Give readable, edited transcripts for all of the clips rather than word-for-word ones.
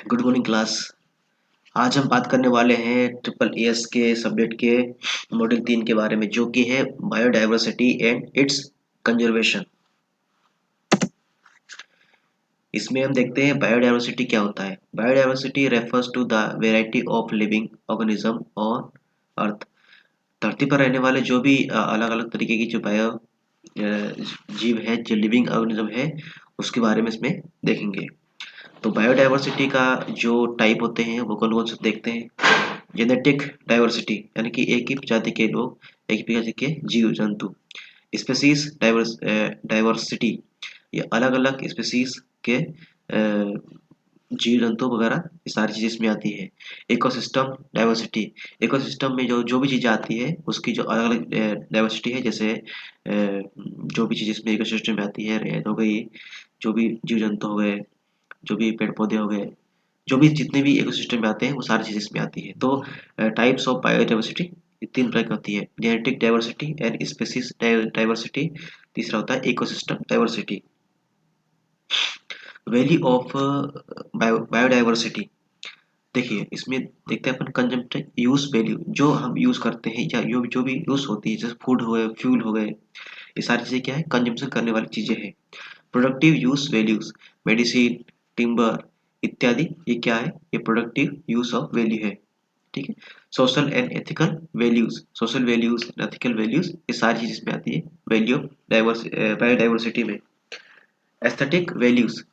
Good morning class. आज हम बात करने वाले हैं ट्रिपल एस के सब्जेक्ट के मॉड्यूल 3 के बारे में, जो कि है बायोडाइवर्सिटी एंड इट्स कंजर्वेशन। इसमें हम देखते हैं बायोडाइवर्सिटी क्या होता है। Biodiversity refers to the variety of living organism on earth. धरती पर रहने वाले जो भी अलग अलग तरीके की जो बायो जीव है, जो लिविंग ऑर्गेनिज्म है, उसके बारे में इसमें देखेंगे। तो बायोडाइवर्सिटी का जो टाइप होते हैं वो कौन कौन से देखते हैं। जेनेटिक डाइवर्सिटी यानी कि एक ही प्रजाति के लोग, एक ही प्रजाति के जीव जंतु। स्पेसीज डाइवर्सिटी, ये अलग अलग स्पेसीज के जीव जंतु वगैरह, ये सारी चीज़ें इसमें आती है। इकोसिस्टम डाइवर्सिटी, इकोसिस्टम में जो जो भी चीज़ें आती है उसकी जो अलग अलग डाइवर्सिटी है। जैसे जो भी चीज़ इसमें इकोसिस्टम में आती है, रेत हो गई, जो भी जीव जंतु हो गए, जो भी पेड़ पौधे हो गए, जो भी जितने भी इकोसिस्टम में आते हैं वो सारी चीज़ें इसमें आती है। तो टाइप्स ऑफ बायोडाइवर्सिटी तीन प्रकार की होती है। Genetic diversity and species diversity, तीसरा होता है ecosystem diversity. Value of biodiversity, देखिए इसमें देखते हैं अपन कंजम्पटिव यूज वैल्यू, जो हम यूज करते हैं या जो भी यूज होती है, जैसे फूड हो गए, फ्यूल हो गए, ये सारी चीज़ें क्या है, कंजम्पशन करने वाली चीज़ें हैं। Productive use values, medicine, timber इत्यादि, ये क्या है, ये प्रोडक्टिव यूज ऑफ वैल्यू है। ठीक है। Social and ethical values, social values, ethical values, ये सारी चीज इसमें आती है वैल्यू बायोडाइवर्सिटी में। एस्थेटिक वैल्यूज,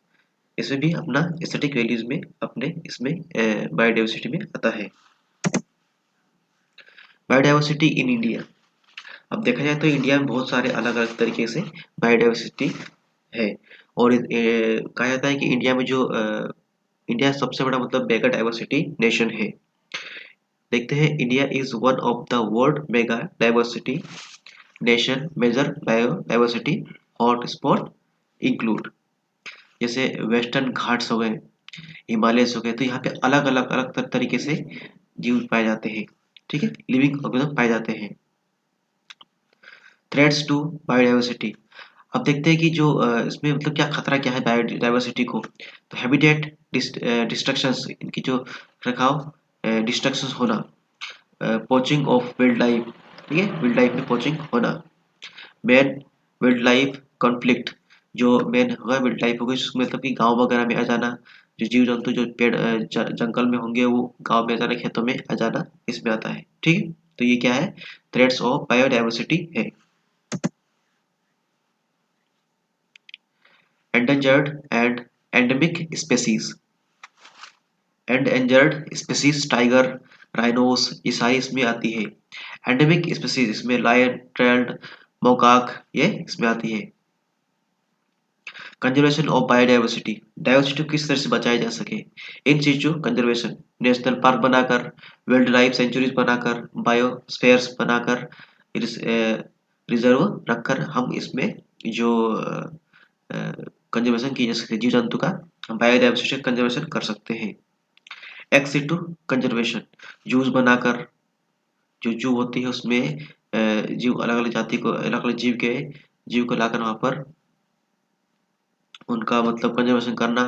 इसमें भी अपना एस्थेटिक वैल्यूज में अपने इसमें बायोडाइवर्सिटी में आता है। बायोडाइवर्सिटी इन इंडिया, अब देखा जाए तो इंडिया में बहुत सारे अलग अलग तरीके से बायोडाइवर्सिटी है। और कहा जाता है कि इंडिया में जो इंडिया सबसे बड़ा मतलब मेगा डाइवर्सिटी नेशन है। देखते हैं, India is one of the world mega diversity nation. Major biodiversity hot spot include, जैसे वेस्टर्न घाट्स हो गए, हिमालयस हो गए, तो यहाँ पे अलग अलग अलग तरीके से जीव पाए जाते हैं। ठीक है, लिविंग ऑर्गेनिज्म पाए जाते हैं। थ्रेट्स टू बायोडाइवर्सिटी, अब देखते हैं कि जो इसमें मतलब क्या खतरा क्या है बायोडाइवर्सिटी को। तो हैबिटेट डिस्ट्रक्शंस, इनकी जो रखाव, डिस्ट्रक्शंस होना, पोचिंग ऑफ वाइल्ड लाइफ, ठीक है, वाइल्ड लाइफ में पोचिंग होना। मैन वाइल्ड लाइफ कॉन्फ्लिक्ट, जो मैन होगा वाइल्ड लाइफ होगी, उसमें मतलब कि गांव वगैरह में आ जाना, जो जीव जंतु जो पेड़ जंगल में होंगे वो गांव में आ जाना, खेतों में आ जाना, इसमें आता है। ठीक है, तो ये क्या है, थ्रेट्स ऑफ बायोडाइवर्सिटी है। Endangered and endemic species, endangered species tiger, rhinos, ये सारी इसमें आती है। एंडेमिक स्पेसीज इसमें लायन, ट्रेल्ड, मोकाक, ये इसमें आती है। कंजर्वेशन ऑफ बायोडाइवर्सिटी, डाइवर्सिटी को किस तरह से बचाया जा सके। इन सिचु कंजर्वेशन, नेशनल पार्क बनाकर, वाइल्ड लाइफ सेंचुरीज बनाकर, बायोस्फेयर्स बनाकर, रिजर्व रखकर हम इसमें जो कंजर्वेशन की जा सकती है जीव जंतु का, हम बायोडाइवर्सिटी कंजर्वेशन कर सकते हैं। एक्स सिटू कंजर्वेशन, जूस बनाकर, जो जू होती है उसमें जीव अलग अलग जाति को, अलग अलग जीव को लाकर वहां पर उनका मतलब कंजर्वेशन करना।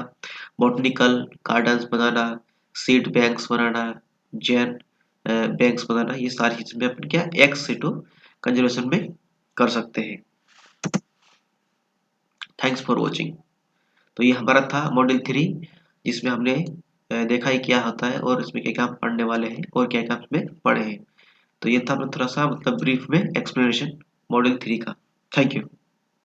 बॉटनिकल गार्डन्स बनाना, सीड बैंक्स बनाना, जैन बैंक्स बनाना, ये सारी चीज में अपन क्या एक्स सिटू कंजर्वेशन में कर सकते हैं। Thanks for watching. तो ये हमारा था मॉड्यूल 3, जिसमें हमने देखा ही क्या होता है और इसमें क्या क्या हम पढ़ने वाले हैं और क्या क्या इसमें पढ़े हैं। तो ये था अपना थोड़ा सा मतलब ब्रीफ में एक्सप्लेनेशन मॉड्यूल 3 का। Thank you.